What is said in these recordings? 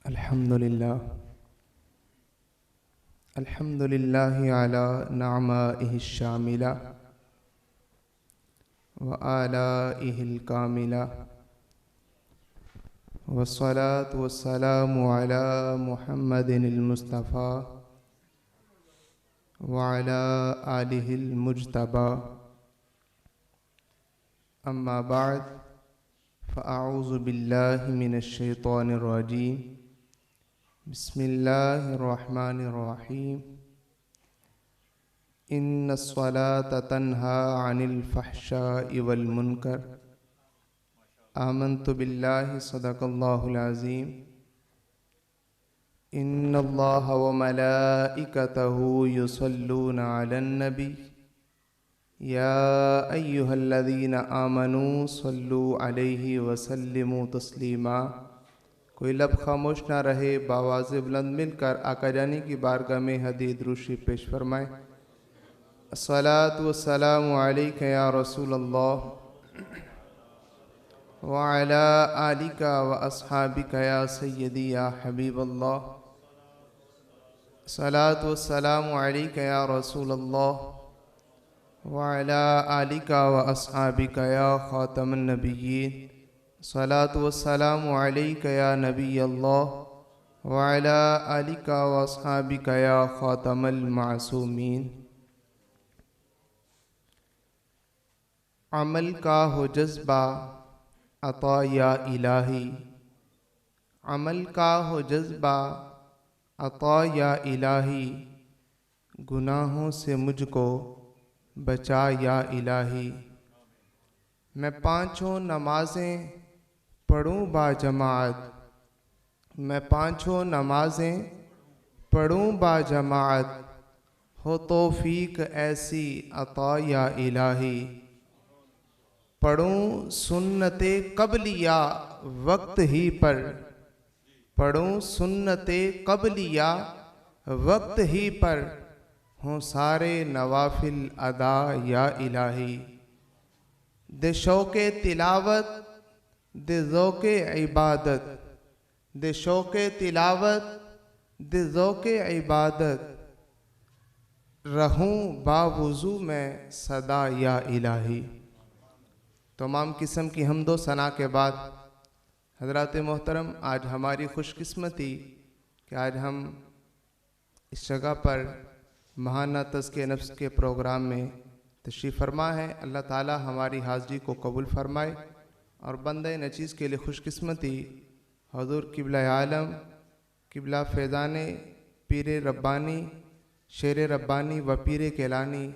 الحمد لله على نعمائه الشاملة وآلائه الكاملة والصلاة والسلام على محمد المصطفى وعلى آله المجتبى أما بعد فأعوذ بالله من الشيطان الرجيم بسم الله الرحمن الرحيم إن الصلاة تنهى عن الفحشاء والمنكر آمنت بالله صدق الله العظيم إن الله وملائكته يصلون على النبي يا أيها الذين آمنوا صلوا عليه وسلموا تسلیما۔ کوئی لب خاموش نہ رہے، بآواز بلند مل کر آقا جانی کی بارگاہ میں حدید روشی پیش فرمائیں۔ الصلاة والسلام علیک یا رسول اللہ وعلى آلک واصحابک یا سیدی یا حبیب اللہ۔ الصلاة والسلام علیک یا رسول اللہ وعلى آلک واصحابک یا خاتم النبیین۔ الصلاة والسلام علیک یا نبی اللہ وعلى آلک واصحابک یا خاتم المعصومین۔ عمل کا ہو جذبہ عطا یا الہی، عمل کا ہو جذبہ عطا یا الہی، گناہوں سے مجھ کو بچا یا الہی۔ میں پانچوں نمازیں پڑھوں با جماعت، میں پانچوں نمازیں پڑھوں با جماعت، ہو توفیق ایسی عطا یا الہی۔ پڑھوں سنت قبلیہ وقت ہی پر، پڑھوں سنت قبلیہ وقت ہی پر، ہوں سارے نوافل ادا یا الہی۔ دے شوق تلاوت دے ذوق عبادت، دے شوق تلاوت دے ذوق عبادت، رہوں باوضو میں صدا یا الہی۔ تمام قسم کی حمد و ثنا کے بعد حضرات محترم، آج ہماری خوش قسمتی کہ آج ہم اس جگہ پر ماہانہ تزکیہ نفس کے پروگرام میں تشریف فرما ہے۔ اللہ تعالی ہماری حاضری کو قبول فرمائے اور بندہ نچیز کے لیے خوش قسمتی حضور قبلہ عالم قبلہ فیضان پیر ربانی شیر ربانی و پیر کیلانی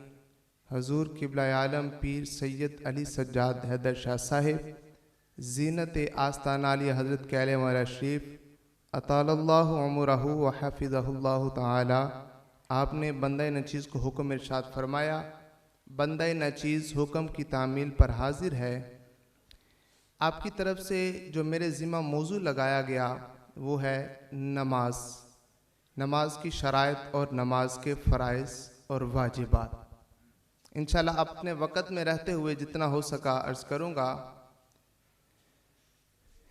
حضور قبلہ عالم پیر سید علی سجاد حیدر شاہ صاحب زینت آستانہ علی حضرت کیلے مولا شریف اطال اللہ عمرہ و حفظہ اللہ تعالی۔ آپ نے بندہ نچیز کو حکم ارشاد فرمایا، بندہ نچیز حکم کی تعمیل پر حاضر ہے۔ آپ کی طرف سے جو میرے ذمہ موضوع لگایا گیا وہ ہے نماز، نماز کی شرائط اور نماز کے فرائض اور واجبات۔ انشاءاللہ اپنے وقت میں رہتے ہوئے جتنا ہو سکا عرض کروں گا۔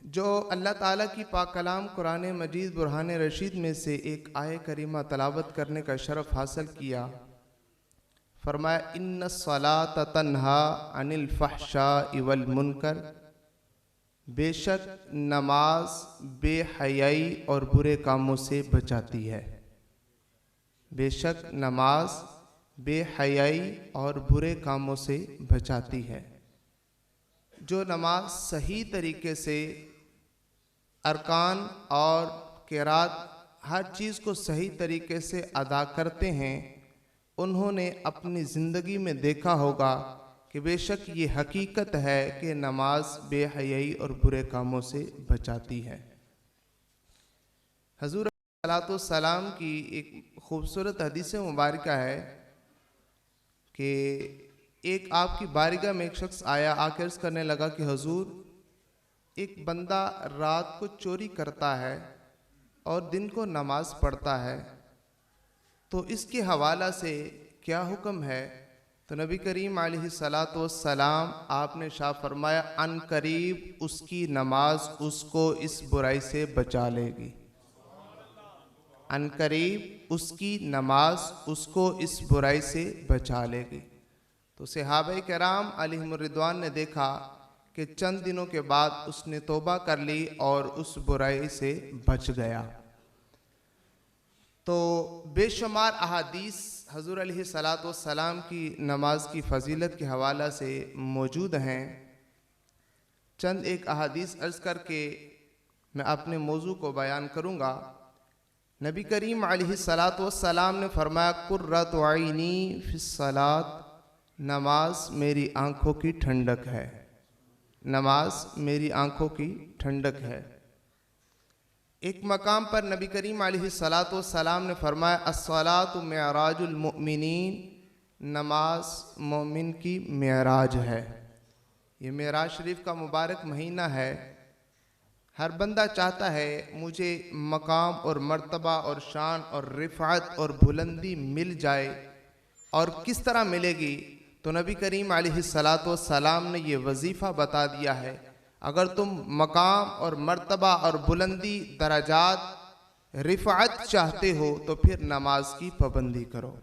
جو اللہ تعالیٰ کی پاک کلام قرآن مجید برہان رشید میں سے ایک آیہ کریمہ تلاوت کرنے کا شرف حاصل کیا، فرمایا ان الصلاۃ تنہا عن الفحشاء والمنکر، بے شک نماز بے حیائی اور برے کاموں سے بچاتی ہے، بے شک نماز بے حیائی اور برے کاموں سے بچاتی ہے۔ جو نماز صحیح طریقے سے ارکان اور قرات ہر چیز کو صحیح طریقے سے ادا کرتے ہیں، انہوں نے اپنی زندگی میں دیکھا ہوگا کہ بے شک یہ حقیقت ہے کہ نماز بے حیائی اور برے کاموں سے بچاتی ہے۔ حضور صلی اللہ علیہ وسلم کی ایک خوبصورت حدیث مبارکہ ہے کہ ایک آپ کی بارگاہ میں ایک شخص آیا، آ کے عرض کرنے لگا کہ حضور ایک بندہ رات کو چوری کرتا ہے اور دن کو نماز پڑھتا ہے، تو اس کے حوالہ سے کیا حکم ہے؟ تو نبی کریم علیہ السلام آپ نے شاہ فرمایا ان قریب اس کی نماز اس کو اس برائی سے بچا لے گی۔ عنقریب اس کی نماز اس کو اس برائی سے بچا لے گی۔ تو صحابہ کرام علیہم الرضوان نے دیکھا کہ چند دنوں کے بعد اس نے توبہ کر لی اور اس برائی سے بچ گیا۔ تو بے شمار احادیث حضور علیہ السلام کی نماز کی فضیلت کے حوالہ سے موجود ہیں۔ چند ایک احادیث عرض کر کے میں اپنے موضوع کو بیان کروں گا۔ نبی کریم علیہ السلام نے فرمایا قرۃ عینی فی الصلاۃ، نماز میری آنکھوں کی ٹھنڈک ہے، نماز میری آنکھوں کی ٹھنڈک ہے۔ ایک مقام پر نبی کریم علیہ السلام نے فرمایا الصلاۃ معراج المؤمنین، نماز مومن کی معراج ہے۔ یہ معراج شریف کا مبارک مہینہ ہے۔ ہر بندہ چاہتا ہے مجھے مقام اور مرتبہ اور شان اور رفعت اور بلندی مل جائے، اور کس طرح ملے گی؟ تو نبی کریم علیہ السلام نے یہ وظیفہ بتا دیا ہے، اگر تم مقام اور مرتبہ اور بلندی، درجات، رفعت چاہتے ہو تو پھر نماز کی پابندی کرو۔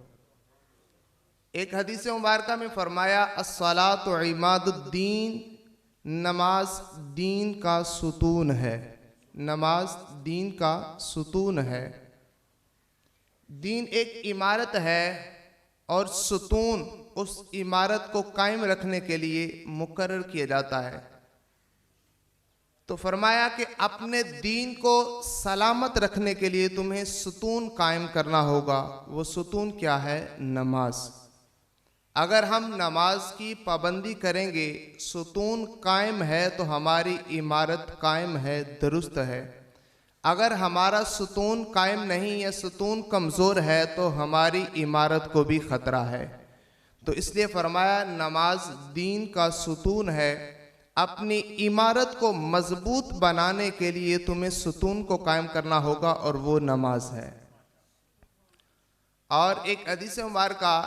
ایک حدیث مبارکہ میں فرمایا الصلاۃ عماد الدین، نماز دین کا ستون ہے، نماز دین کا ستون ہے۔ دین ایک عمارت ہے اور ستون اس عمارت کو قائم رکھنے کے لیے مقرر کیا جاتا ہے۔ تو فرمایا کہ اپنے دین کو سلامت رکھنے کے لیے تمہیں ستون قائم کرنا ہوگا۔ وہ ستون کیا ہے؟ نماز۔ اگر ہم نماز کی پابندی کریں گے، ستون قائم ہے تو ہماری عمارت قائم ہے، درست ہے۔ اگر ہمارا ستون قائم نہیں یا ستون کمزور ہے تو ہماری عمارت کو بھی خطرہ ہے۔ تو اس لیے فرمایا نماز دین کا ستون ہے۔ اپنی عمارت کو مضبوط بنانے کے لیے تمہیں ستون کو قائم کرنا ہوگا، اور وہ نماز ہے۔ اور ایک حدیث مبارکہ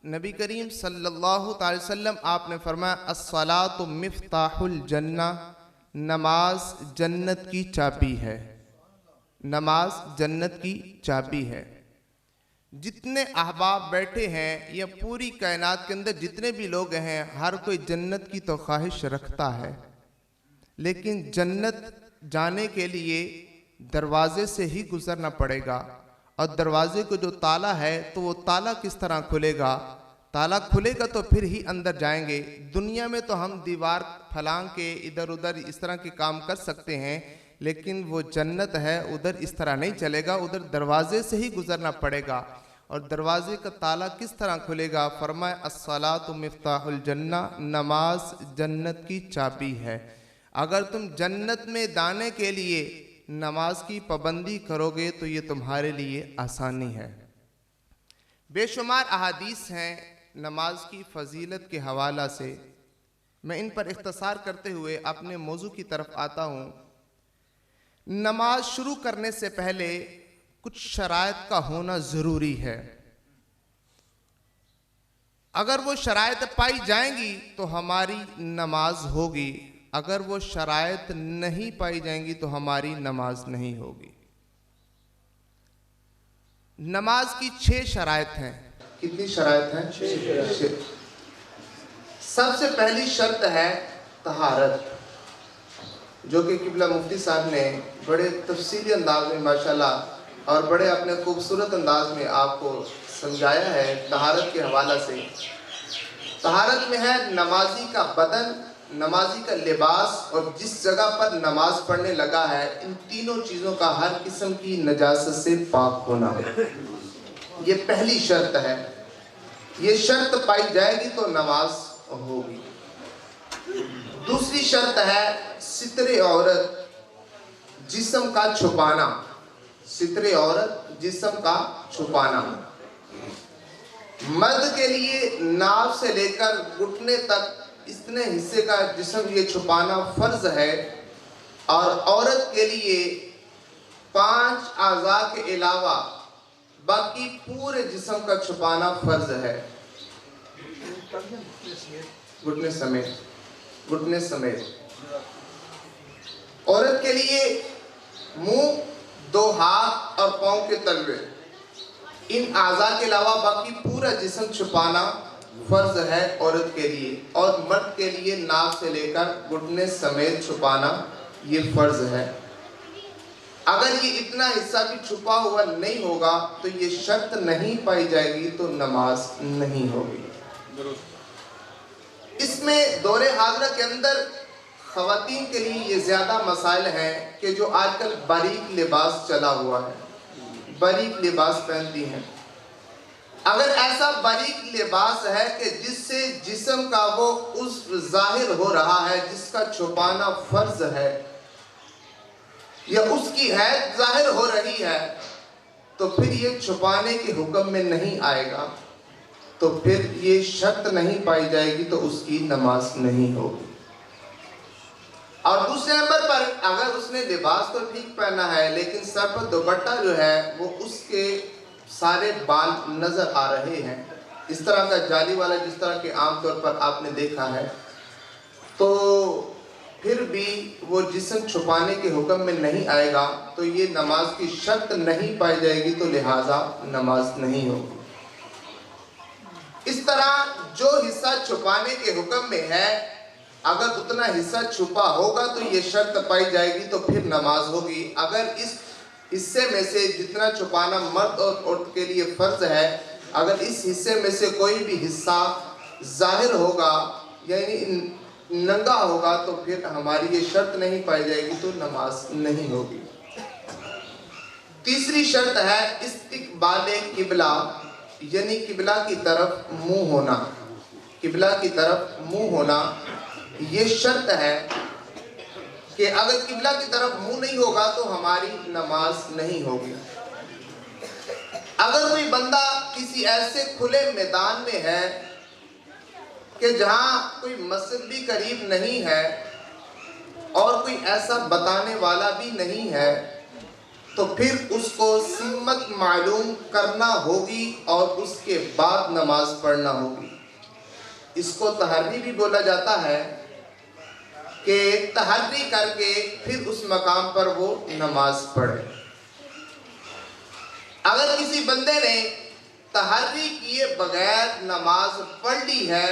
نبی کریم صلی اللہ علیہ وسلم آپ نے فرمایا الصلاۃ مفتاح الجنہ، نماز جنت کی چابی ہے، نماز جنت کی چابی ہے۔ جتنے احباب بیٹھے ہیں یا پوری کائنات کے اندر جتنے بھی لوگ ہیں، ہر کوئی جنت کی تو خواہش رکھتا ہے، لیکن جنت جانے کے لیے دروازے سے ہی گزرنا پڑے گا، اور دروازے کو جو تالا ہے تو وہ تالا کس طرح کھلے گا؟ تالا کھلے گا تو پھر ہی اندر جائیں گے۔ دنیا میں تو ہم دیوار پھلانگ کے ادھر ادھر اس طرح کے کام کر سکتے ہیں، لیکن وہ جنت ہے، ادھر اس طرح نہیں چلے گا، ادھر دروازے سے ہی گزرنا پڑے گا۔ اور دروازے کا تالا کس طرح کھلے گا؟ فرمایا الصلاۃ مفتاح الجنہ، نماز جنت کی چابی ہے۔ اگر تم جنت میں جانے کے لیے نماز کی پابندی کرو گے تو یہ تمہارے لیے آسانی ہے۔ بے شمار احادیث ہیں نماز کی فضیلت کے حوالہ سے، میں ان پر اختصار کرتے ہوئے اپنے موضوع کی طرف آتا ہوں۔ نماز شروع کرنے سے پہلے کچھ شرائط کا ہونا ضروری ہے۔ اگر وہ شرائط پائی جائیں گی تو ہماری نماز ہوگی، اگر وہ شرائط نہیں پائی جائیں گی تو ہماری نماز نہیں ہوگی۔ نماز کی 6 شرائط ہیں۔ کتنی شرائط ہیں؟ 6۔ سب سے پہلی شرط ہے طہارت، جو کہ قبلہ مفتی صاحب نے بڑے تفصیلی انداز میں ماشاءاللہ اور بڑے اپنے خوبصورت انداز میں آپ کو سمجھایا ہے طہارت کے حوالہ سے۔ طہارت میں ہے نمازی کا بدن، نمازی کا لباس، اور جس جگہ پر نماز پڑھنے لگا ہے، ان تینوں چیزوں کا ہر قسم کی نجاست سے پاک ہونا۔ یہ پہلی شرط ہے۔ یہ شرط پائی جائے گی تو نماز ہوگی۔ دوسری شرط ہے ستر عورت، جسم کا چھپانا، ستر عورت، جسم کا چھپانا۔ مرد کے لیے ناف سے لے کر گھٹنے تک اتنے حصے کا جسم یہ چھپانا فرض ہے، اور عورت کے لیے 5 اعضاء کے علاوہ باقی پورے جسم کا چھپانا فرض ہے، گھٹنے سمیت، گھٹنے سمیت۔ عورت کے لیے منہ، 2 ہاتھ اور اور پاؤں کے تلوے، ان اعضاء کے علاوہ باقی پورا جسم چھپانا فرض ہے عورت کے لیے، اور مرد کے لیے ناک سے لے کر گھٹنے سمیت چھپانا یہ فرض ہے۔ اگر یہ اتنا حصہ بھی چھپا ہوا نہیں ہوگا تو یہ شرط نہیں پائی جائے گی تو نماز نہیں ہوگی۔ اس میں دور حاضرہ کے اندر خواتین کے لیے یہ زیادہ مسائل ہیں کہ جو آج کل باریک لباس چلا ہوا ہے، باریک لباس پہنتی ہیں۔ اگر ایسا باریک لباس ہے کہ جس سے جسم کا وہ عضو ظاہر ہو رہا ہے جس کا چھپانا فرض ہے، یا اس کی حید ظاہر ہو رہی ہے، تو پھر یہ چھپانے کے حکم میں نہیں آئے گا، تو پھر یہ شرط نہیں پائی جائے گی تو اس کی نماز نہیں ہوگی۔ اور دوسرے نمبر پر اگر اس نے لباس تو ٹھیک پہنا ہے لیکن سر پر دوپٹہ جو ہے وہ اس کے سارے بال نظر آ رہے ہیں، اس طرح کا جالی والا جس طرح کہ عام طور پر آپ نے دیکھا ہے، تو پھر بھی وہ جسم چھپانے کے حکم میں نہیں آئے گا تو یہ نماز کی شرط نہیں پائی جائے گی، تو لہٰذا نماز نہیں ہوگی۔ اس طرح جو حصہ چھپانے کے حکم میں ہے اگر اتنا حصہ چھپا ہوگا تو یہ شرط پائی جائے گی تو پھر نماز ہوگی۔ اگر اس حصے میں سے جتنا چھپانا مرد اور عورت کے لیے فرض ہے، اگر اس حصے میں سے کوئی بھی حصہ ظاہر ہوگا یعنی ننگا ہوگا تو پھر ہماری یہ شرط نہیں پائی جائے گی تو نماز نہیں ہوگی۔ تیسری شرط ہے استقبال قبلہ، یعنی قبلہ کی طرف منہ ہونا، قبلہ کی طرف منہ ہونا۔ یہ شرط ہے کہ اگر قبلہ کی طرف منہ نہیں ہوگا تو ہماری نماز نہیں ہوگی۔ اگر کوئی بندہ کسی ایسے کھلے میدان میں ہے کہ جہاں کوئی مسجد بھی قریب نہیں ہے اور کوئی ایسا بتانے والا بھی نہیں ہے تو پھر اس کو سمت معلوم کرنا ہوگی اور اس کے بعد نماز پڑھنا ہوگی۔ اس کو تحری بھی بولا جاتا ہے کہ تحری کر کے پھر اس مقام پر وہ نماز پڑھے۔ اگر کسی بندے نے تحری کیے بغیر نماز پڑھ لی ہے،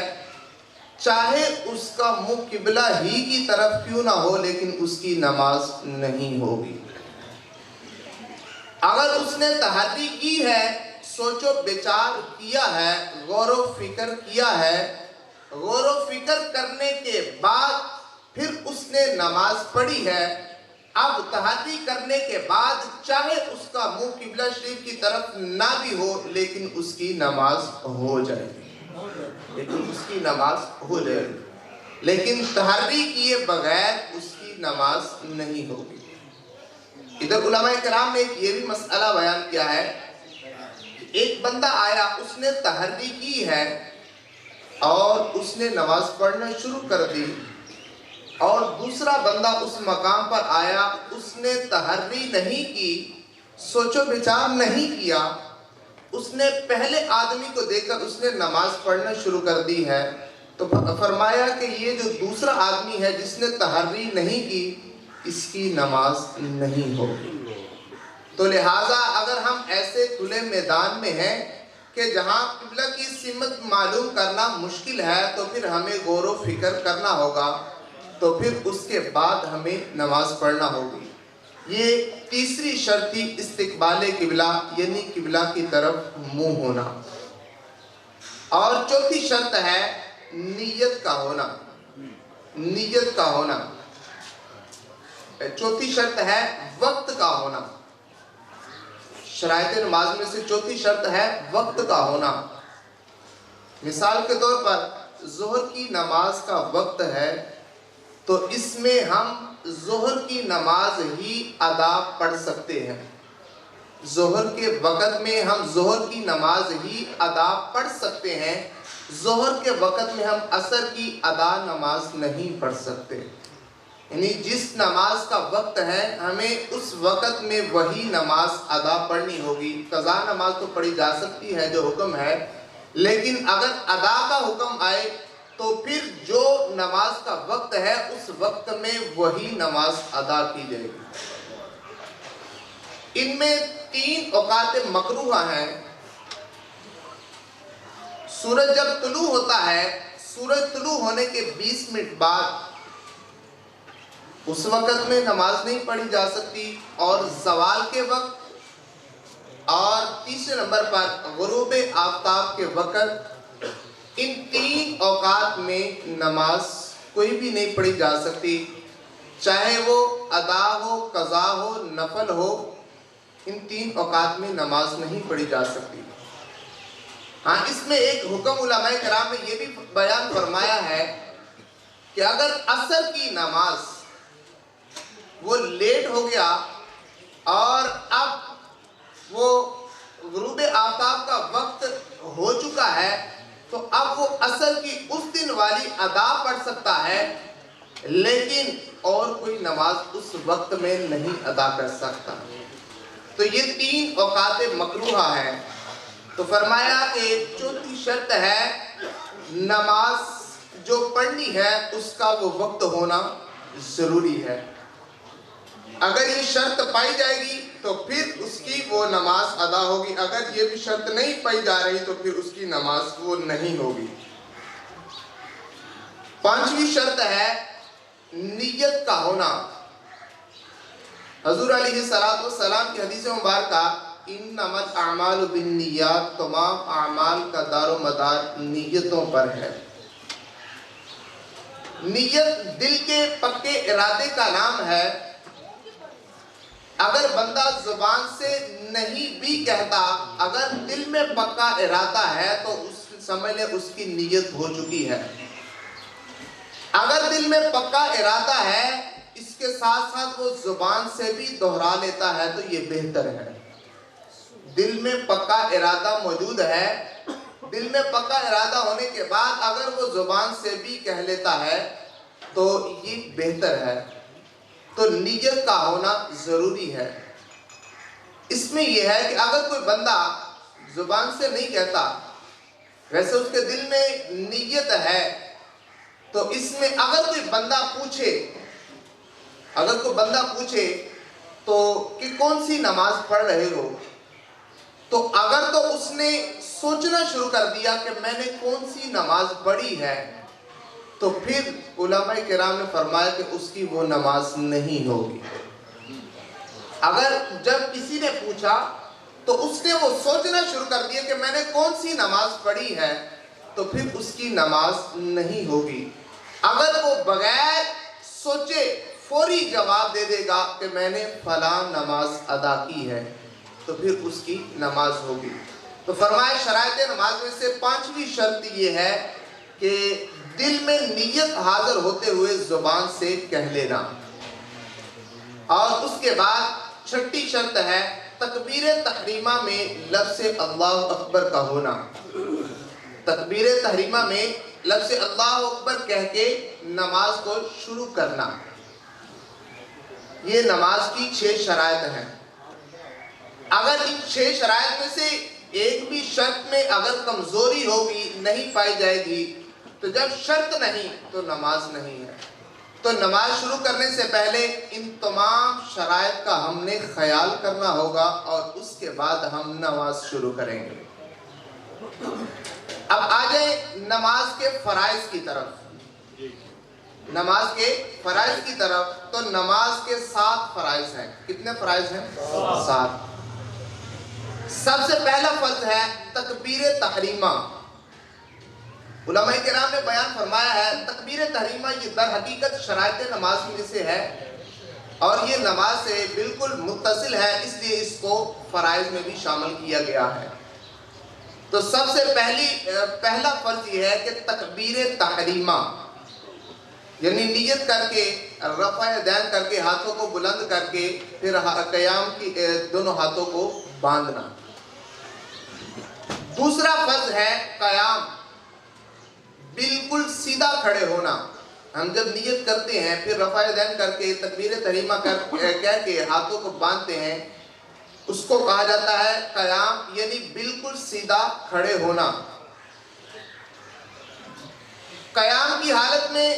چاہے اس کا منہ قبلہ ہی کی طرف کیوں نہ ہو لیکن اس کی نماز نہیں ہوگی۔ اگر اس نے تحری کی ہے، سوچ و بچار کیا ہے، غور و فکر کیا ہے، غور و فکر کرنے کے بعد پھر اس نے نماز پڑھی ہے، اب تحری کرنے کے بعد چاہے اس کا منہ قبلہ شریف کی طرف نہ بھی ہو لیکن اس کی نماز ہو جائے گی، لیکن اس کی نماز ہو جائے گی، لیکن تحری کیے بغیر اس کی نماز نہیں ہوگی۔ ادھر علماء کرام نے یہ بھی مسئلہ بیان کیا ہے کہ ایک بندہ آیا، اس نے تحری کی ہے اور اس نے نماز پڑھنا شروع کر دی، اور دوسرا بندہ اس مقام پر آیا، اس نے تحری نہیں کی، سوچ و بچار نہیں کیا، اس نے پہلے آدمی کو دیکھ کر اس نے نماز پڑھنا شروع کر دی ہے، تو فرمایا کہ یہ جو دوسرا آدمی ہے جس نے تحری نہیں کی اس کی نماز نہیں ہوگی۔ تو لہٰذا اگر ہم ایسے کھلے میدان میں ہیں کہ جہاں قبلہ کی سمت معلوم کرنا مشکل ہے تو پھر ہمیں غور و فکر کرنا ہوگا، تو پھر اس کے بعد ہمیں نماز پڑھنا ہوگی۔ یہ تیسری شرط تھی استقبال قبلہ، یعنی قبلہ کی طرف منہ ہونا۔ اور چوتھی شرط ہے نیت کا ہونا، نیت کا ہونا۔ چوتھی شرط ہے وقت کا ہونا۔ شرائط نماز میں سے چوتھی شرط ہے وقت کا ہونا۔ مثال کے طور پر ظہر کی نماز کا وقت ہے تو اس میں ہم ظہر کی نماز ہی ادا پڑھ سکتے ہیں، ظہر کے وقت میں ہم ظہر کی نماز ہی ادا پڑھ سکتے ہیں، ظہر کے وقت میں ہم عصر کی ادا نماز نہیں پڑھ سکتے۔ یعنی جس نماز کا وقت ہے ہمیں اس وقت میں وہی نماز ادا پڑھنی ہوگی۔ قضا نماز تو پڑھی جا سکتی ہے جو حکم ہے، لیکن اگر ادا کا حکم آئے تو پھر جو نماز کا وقت ہے اس وقت میں وہی نماز ادا کی جائے گی۔ ان میں 3 اوقات مکروہ ہیں۔ سورج جب طلوع ہوتا ہے، سورج طلوع ہونے کے 20 منٹ بعد اس وقت میں نماز نہیں پڑھی جا سکتی، اور زوال کے وقت، اور تیسرے نمبر پر غروب آفتاب کے وقت، ان 3 اوقات میں نماز کوئی بھی نہیں پڑھی جا سکتی، چاہے وہ ادا ہو، قضا ہو، نفل ہو، ان 3 اوقات میں نماز نہیں پڑھی جا سکتی۔ ہاں، اس میں ایک حکم علماء کرام نے یہ بھی بیان فرمایا ہے کہ اگر عصر کی نماز وہ لیٹ ہو گیا اور اب وہ غروب آفتاب کا وقت ہو چکا ہے، تو اب وہ عصر کی اس دن والی ادا پڑھ سکتا ہے، لیکن اور کوئی نماز اس وقت میں نہیں ادا کر سکتا۔ تو یہ 3 اوقات مکروہ ہیں۔ تو فرمایا کہ چوتھی شرط ہے، نماز جو پڑھنی ہے اس کا وہ وقت ہونا ضروری ہے۔ اگر یہ شرط پائی جائے گی تو پھر اس کی وہ نماز ادا ہوگی، اگر یہ بھی شرط نہیں پائی جا رہی تو پھر اس کی نماز وہ نہیں ہوگی۔ 5ویں شرط ہے نیت کا ہونا۔ حضور علیہ السلام کی حدیث مبارکہ، انما الاعمال بالنیات، تمام اعمال کا دار و مدار نیتوں پر ہے۔ نیت دل کے پکے ارادے کا نام ہے۔ اگر بندہ زبان سے نہیں بھی کہتا، اگر دل میں پکا ارادہ ہے تو سمجھ لیں اس کی نیت ہو چکی ہے۔ اگر دل میں پکا ارادہ ہے، اس کے ساتھ ساتھ وہ زبان سے بھی دہرا لیتا ہے تو یہ بہتر ہے۔ دل میں پکا ارادہ موجود ہے، دل میں پکا ارادہ ہونے کے بعد اگر وہ زبان سے بھی کہہ لیتا ہے تو یہ بہتر ہے۔ تو نیت کا ہونا ضروری ہے۔ اس میں یہ ہے کہ اگر کوئی بندہ زبان سے نہیں کہتا، ویسے اس کے دل میں نیت ہے، تو اس میں اگر کوئی بندہ پوچھے تو کہ کون سی نماز پڑھ رہے ہو، تو اگر تو اس نے سوچنا شروع کر دیا کہ میں نے کون سی نماز پڑھی ہے، تو پھر علماء کرام نے فرمایا کہ اس کی وہ نماز نہیں ہوگی۔ اگر جب کسی نے پوچھا تو اس نے وہ سوچنا شروع کر دیا کہ میں نے کون سی نماز پڑھی ہے، تو پھر اس کی نماز نہیں ہوگی۔ اگر وہ بغیر سوچے فوری جواب دے دے گا کہ میں نے فلاں نماز ادا کی ہے، تو پھر اس کی نماز ہوگی۔ تو فرمایا شرائط نماز میں سے 5ویں شرط یہ ہے کہ دل میں نیت حاضر ہوتے ہوئے زبان سے کہہ لینا۔ اور اس کے بعد 6ٹھی شرط ہے تکبیر تحریمہ میں لفظ اللہ اکبر کا ہونا۔ تکبیر تحریمہ میں لفظ اللہ اکبر کہہ کے نماز کو شروع کرنا۔ یہ نماز کی 6 شرائط ہیں۔ اگر ان 6 شرائط میں سے ایک بھی شرط میں اگر کمزوری ہوگی، نہیں پائی جائے گی، تو جب شرط نہیں تو نماز نہیں ہے۔ تو نماز شروع کرنے سے پہلے ان تمام شرائط کا ہم نے خیال کرنا ہوگا، اور اس کے بعد ہم نماز شروع کریں گے۔ اب آ جائیں نماز کے فرائض کی طرف۔ نماز کے فرائض کی طرف، تو نماز کے 7 فرائض ہیں۔ کتنے فرائض ہیں؟ 7۔ سب سے پہلا فرض ہے تکبیر تحریمہ۔ علماء کرام نے بیان فرمایا ہے تکبیر تحریمہ یہ در حقیقت شرائط نماز میں سے ہے، اور یہ نماز سے بالکل متصل ہے، اس لیے اس کو فرائض میں بھی شامل کیا گیا ہے۔ تو سب سے پہلا فرض یہ ہے کہ تکبیر تحریمہ، یعنی نیت کر کے، رفع یدین کر کے، ہاتھوں کو بلند کر کے، پھر قیام کی دونوں ہاتھوں کو باندھنا۔ دوسرا فرض ہے قیام، بالکل سیدھا کھڑے ہونا۔ ہم جب نیت کرتے ہیں، پھر رفع یدین کر کے، تکبیر تحریمہ کہہ کے ہاتھوں کو باندھتے ہیں، اس کو کہا جاتا ہے قیام، یعنی بالکل سیدھا کھڑے ہونا۔ قیام کی حالت میں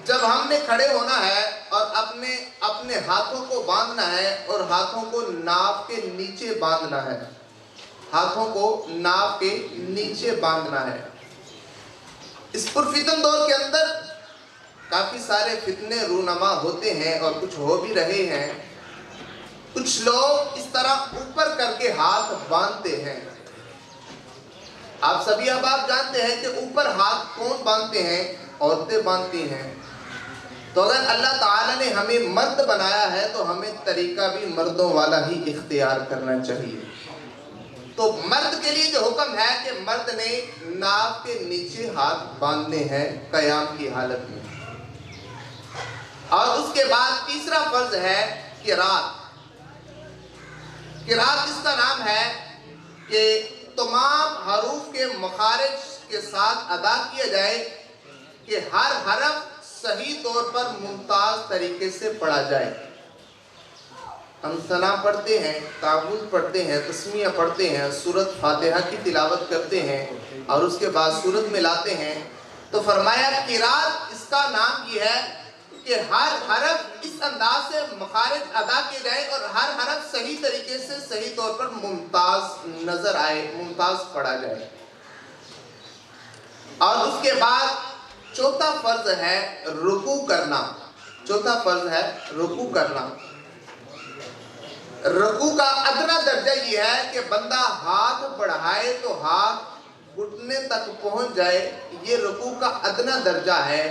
جب ہم نے کھڑے ہونا ہے اور اپنے ہاتھوں کو باندھنا ہے اور ہاتھوں کو ناف کے نیچے باندھنا ہے، ہاتھوں کو ناف کے نیچے باندھنا ہے۔ اس پرفتن دور کے اندر کافی سارے فتنے رونما ہوتے ہیں اور کچھ ہو بھی رہے ہیں۔ کچھ لوگ اس طرح اوپر کر کے ہاتھ باندھتے ہیں۔ آپ سبھی احباب جانتے ہیں کہ اوپر ہاتھ کون باندھتے ہیں؟ عورتیں باندھتی ہیں۔ تو اگر اللہ تعالیٰ نے ہمیں مرد بنایا ہے تو ہمیں طریقہ بھی مردوں والا ہی اختیار کرنا چاہیے۔ تو مرد کے لیے جو حکم ہے کہ مرد نے ناف کے نیچے ہاتھ باندھنے ہیں قیام کی حالت میں۔ اور اس کے بعد تیسرا فرض ہے قرات۔ قرات اس کا نام ہے کہ تمام حروف کے مخارج کے ساتھ ادا کیا جائے کہ ہر حرف صحیح طور پر ممتاز طریقے سے پڑھا جائے۔ ہم ثنا پڑھتے ہیں، تعوذ پڑھتے ہیں، تسمیہ پڑھتے ہیں، سورۃ فاتحہ کی تلاوت کرتے ہیں اور اس کے بعد سورت میں لاتے ہیں۔ تو فرمایا قرات اس کا نام یہ ہے کہ ہر حرف اس انداز سے مخارج ادا کیے جائے اور ہر حرف صحیح طریقے سے صحیح طور پر ممتاز نظر آئے، ممتاز پڑھا جائے۔ اور اس کے بعد چوتھا فرض ہے رکوع کرنا۔ چوتھا فرض ہے رکوع کرنا۔ رکوع کا ادنا درجہ یہ ہے کہ بندہ ہاتھ بڑھائے تو ہاتھ گھٹنے تک پہنچ جائے، یہ رکوع کا ادنا درجہ ہے۔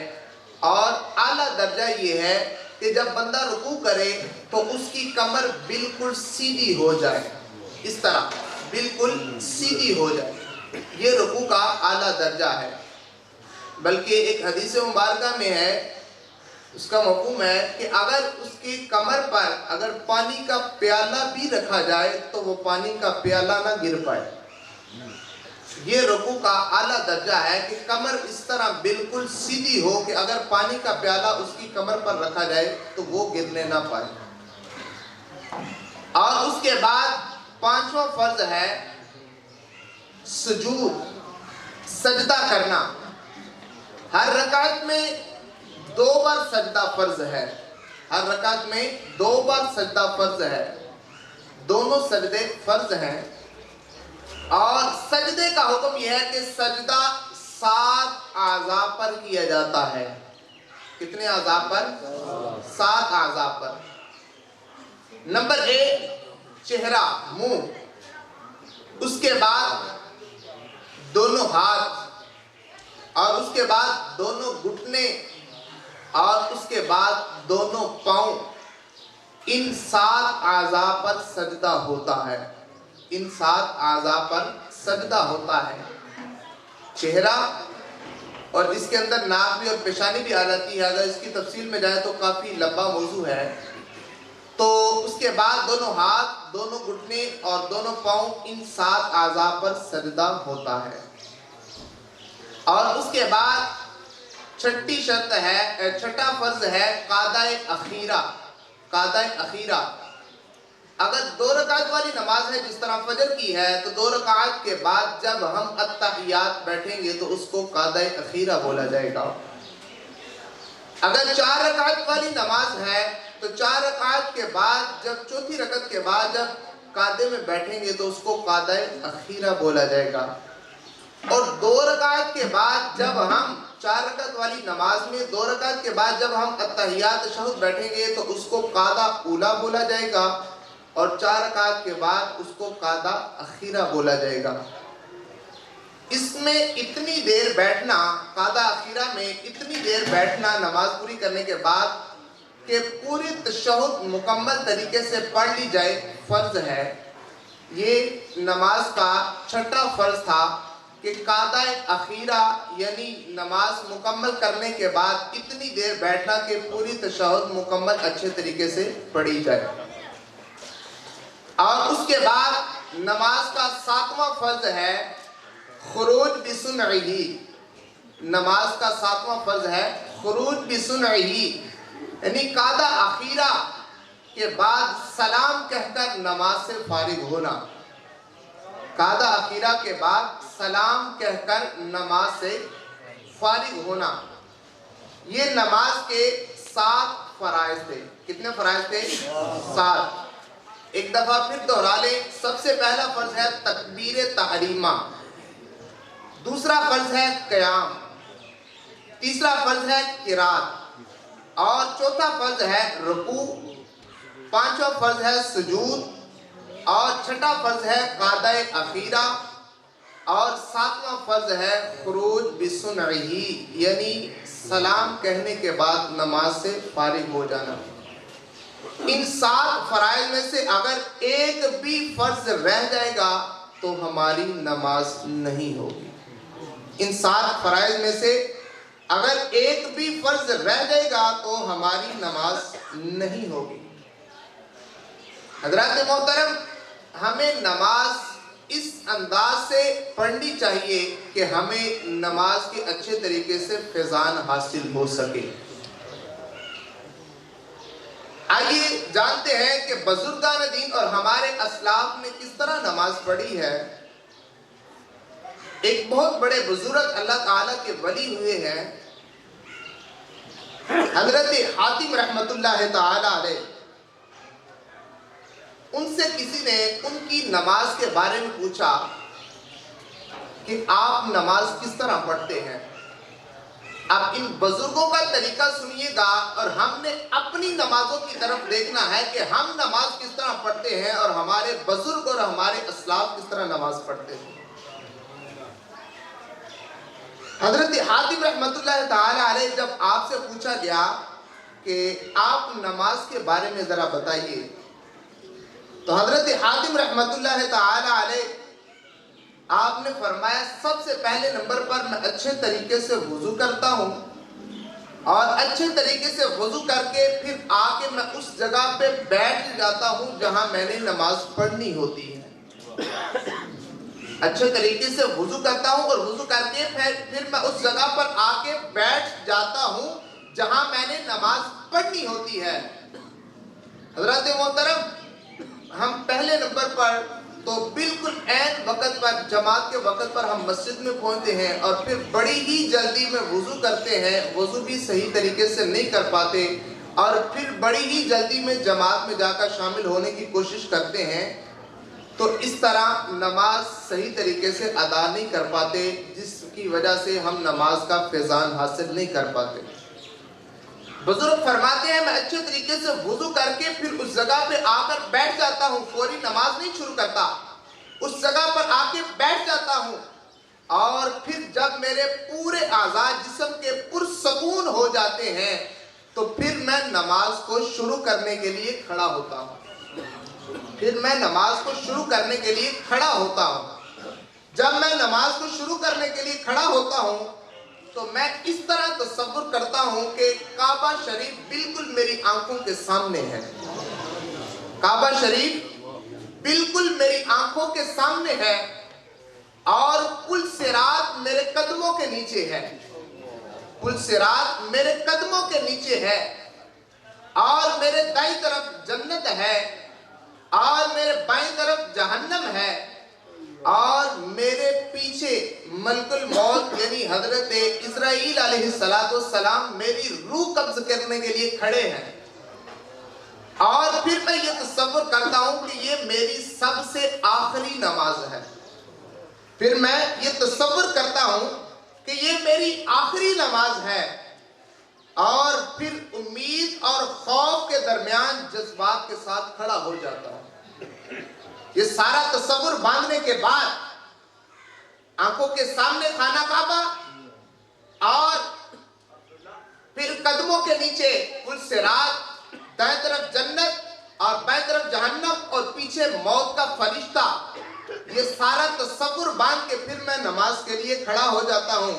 اور اعلیٰ درجہ یہ ہے کہ جب بندہ رکوع کرے تو اس کی کمر بالکل سیدھی ہو جائے، اس طرح بالکل سیدھی ہو جائے، یہ رکوع کا اعلیٰ درجہ ہے۔ بلکہ ایک حدیث مبارکہ میں ہے، اس کا مفہوم ہے کہ اگر اس کی کمر پر اگر پانی کا پیالہ بھی رکھا جائے تو وہ پانی کا پیالہ نہ گر پائے۔ یہ رکوع کا اعلیٰ درجہ ہے کہ کمر اس طرح بالکل سیدھی ہو کہ اگر پانی کا پیالہ اس کی کمر پر رکھا جائے تو وہ گرنے نہ پائے۔ اور اس کے بعد پانچواں فرض ہے سجود، سجدہ کرنا۔ ہر رکعت میں 2 بار سجدہ فرض ہے، ہر رکعت میں 2 بار سجدہ فرض ہے، دونوں سجدے فرض ہیں۔ اور سجدے کا حکم یہ ہے کہ سجدہ 7 اعضاء پر کیا جاتا ہے۔ کتنے اعضاء پر؟ 7 اعضاء پر۔ نمبر 1 چہرہ، منہ، اس کے بعد دونوں ہاتھ، اور اس کے بعد دونوں گھٹنے، اور اس کے بعد دونوں پاؤں۔ ان 7 اعضاء پر سجدہ ہوتا ہے، ان 7 اعضاء پر سجدہ ہوتا ہے۔ چہرہ، اور اس کے اندر ناک بھی اور پیشانی بھی آ جاتی ہے، اگر اس کی تفصیل میں جائے تو کافی لمبا موضوع ہے۔ تو اس کے بعد دونوں ہاتھ، دونوں گھٹنے اور دونوں پاؤں، ان 7 اعضاء پر سجدہ ہوتا ہے۔ اور اس کے بعد چھٹی شرط ہے، چھٹا فرض ہے قعدہ اخیرہ۔ قعدہ اخیرہ، اگر 2 رکعت والی نماز ہے جس طرح فجر کی ہے تو 2 رکعت کے بعد جب ہم التحیات بیٹھیں گے تو اس کو قعدہ اخیرہ بولا جائے گا۔ اگر 4 رکعت والی نماز ہے تو 4 رکعت کے بعد جب چوتھی رکعت کے بعد جب قعدے میں بیٹھیں گے تو اس کو قعدہ اخیرہ بولا جائے گا۔ اور 2 رکعت کے بعد جب ہم 4 رکعت والی نماز میں 2 رکعت کے بعد جب ہم التحیات تشہد بیٹھیں گے تو اس کو قعدہ اولا بولا جائے گا، اور 4 رکعت کے بعد اس کو قعدہ اخیرہ بولا جائے گا۔ اس میں اتنی دیر بیٹھنا، قعدہ اخیرہ میں اتنی دیر بیٹھنا نماز پوری کرنے کے بعد کہ پوری تشہد مکمل طریقے سے پڑھ لی جائے، فرض ہے۔ یہ نماز کا چھٹا فرض تھا کہ قعدہ اخیرہ یعنی نماز مکمل کرنے کے بعد اتنی دیر بیٹھنا کہ پوری تشہد مکمل اچھے طریقے سے پڑھی جائے۔ اور اس کے بعد نماز کا 7واں فرض ہے خروج بسنعہ۔ نماز کا 7واں فرض ہے خروج بسنعہ، یعنی قعدہ اخیرہ کے بعد سلام کہہ کر نماز سے فارغ ہونا۔ قعدہ اخیرہ کے بعد سلام کہہ کر نماز سے فارغ ہونا۔ یہ نماز کے 7 فرائض تھے. کتنے فرائض تھے؟ 7. ایک دفعہ پھر دہرا لیں. سب سے پہلا فرض ہے تکبیر تحریمہ. دوسرا فرض ہے قیام. تیسرا فرض ہے قرات. اور چوتھا فرض ہے رکوع. پانچواں فرض ہے سجود. اور چھٹا فرض ہے قعدہ اخیرہ. اور 7واں فرض ہے خروج بسنعہ، یعنی سلام کہنے کے بعد نماز سے فارغ ہو جانا. ان 7 فرائض میں سے اگر ایک بھی فرض رہ جائے گا تو ہماری نماز نہیں ہوگی. ان 7 فرائض میں سے اگر ایک بھی فرض رہ جائے گا تو ہماری نماز نہیں ہوگی. حضرات محترم، ہمیں نماز اس انداز سے پڑھنی چاہیے کہ ہمیں نماز کے اچھے طریقے سے فیضان حاصل ہو سکے. آئیے جانتے ہیں کہ بزرگان دین اور ہمارے اسلاف نے کس طرح نماز پڑھی ہے. ایک بہت بڑے بزرگ اللہ تعالیٰ کے ولی ہوئے ہیں، حضرت حاتم رحمت اللہ تعالیٰ علیہ. ان سے کسی نے ان کی نماز کے بارے میں پوچھا کہ آپ نماز کس طرح پڑھتے ہیں. اب ان بزرگوں کا طریقہ سنیے گا اور ہم نے اپنی نمازوں کی طرف دیکھنا ہے کہ ہم نماز کس طرح پڑھتے ہیں اور ہمارے بزرگ اور ہمارے اسلاف کس طرح نماز پڑھتے ہیں. حضرت حاتم رحمت اللہ تعالیٰ علیہ جب آپ سے پوچھا گیا کہ آپ نماز کے بارے میں ذرا بتائیے، تو حضرت حاتم رحمت اللہ تعالیٰ علیہ آپ نے فرمایا سب سے پہلے نمبر پر میں اچھے طریقے سے وضو کرتا ہوں، اور اچھے طریقے سے وضو کر کے پھر آ کے میں اس جگہ پہ بیٹھ جاتا ہوں جہاں میں نے نماز پڑھنی ہوتی ہے. اچھے طریقے سے وضو کرتا ہوں اور وضو کر کے پھر میں اس جگہ پر آ کے بیٹھ جاتا ہوں جہاں میں نے نماز پڑھنی ہوتی ہے. حضرات محترم، ہم پہلے نمبر پر تو بالکل عین وقت پر، جماعت کے وقت پر ہم مسجد میں پہنچتے ہیں اور پھر بڑی ہی جلدی میں وضو کرتے ہیں. وضو بھی صحیح طریقے سے نہیں کر پاتے اور پھر بڑی ہی جلدی میں جماعت میں جا کر شامل ہونے کی کوشش کرتے ہیں. تو اس طرح نماز صحیح طریقے سے ادا نہیں کر پاتے، جس کی وجہ سے ہم نماز کا فیضان حاصل نہیں کر پاتے. بزرگ فرماتے ہیں میں اچھے طریقے سے وضو کر کے پھر اس جگہ پہ آ کر بیٹھ جاتا ہوں، فوری نماز نہیں شروع کرتا، اس جگہ پر آ کے بیٹھ جاتا ہوں، اور پھر جب میرے پورے اعضاء جسم کے پرسکون ہو جاتے ہیں تو پھر میں نماز کو شروع کرنے کے لیے کھڑا ہوتا ہوں. پھر میں نماز کو شروع کرنے کے لیے کھڑا ہوتا ہوں. جب میں نماز کو شروع کرنے کے لیے کھڑا ہوتا ہوں تو میں اس طرح تصور کرتا ہوں کہ کعبہ شریف بالکل میری آنکھوں کے سامنے ہے. کعبہ شریف بالکل میری آنکھوں کے سامنے ہے اور پل صراط میرے قدموں کے نیچے ہے. پل صراط میرے قدموں کے نیچے ہے اور میرے دائیں طرف جنت ہے اور میرے بائیں طرف جہنم ہے اور میرے پیچھے ملک الموت یعنی حضرت اسرائیل علیہ السلام میری روح قبض کرنے کے لیے کھڑے ہیں. اور پھر میں یہ تصور کرتا ہوں کہ یہ میری سب سے آخری نماز ہے. پھر میں یہ تصور کرتا ہوں کہ یہ میری آخری نماز ہے اور پھر امید اور خوف کے درمیان جذبات کے ساتھ کھڑا ہو جاتا ہوں. یہ سارا تصور باندھنے کے بعد آنکھوں کے سامنے خانہ کعبہ اور پھر قدموں کے نیچے پل صراط، دائیں طرف جنت اور بائیں طرف جہنم اور پیچھے موت کا فرشتہ، یہ سارا تصور باندھ کے پھر میں نماز کے لیے کھڑا ہو جاتا ہوں.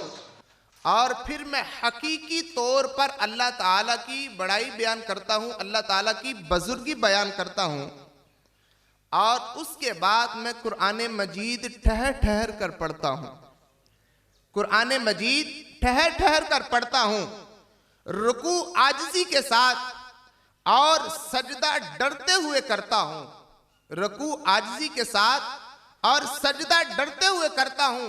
اور پھر میں حقیقی طور پر اللہ تعالیٰ کی بڑائی بیان کرتا ہوں، اللہ تعالیٰ کی بزرگی بیان کرتا ہوں. اور اس کے بعد میں قرآن مجید ٹھہر ٹھہر کر پڑھتا ہوں. قرآن مجید ٹھہر ٹھہر کر پڑھتا ہوں، رکوع عاجزی کے ساتھ اور سجدہ ڈرتے ہوئے کرتا ہوں. رکوع عاجزی کے ساتھ اور سجدہ ڈرتے ہوئے کرتا ہوں.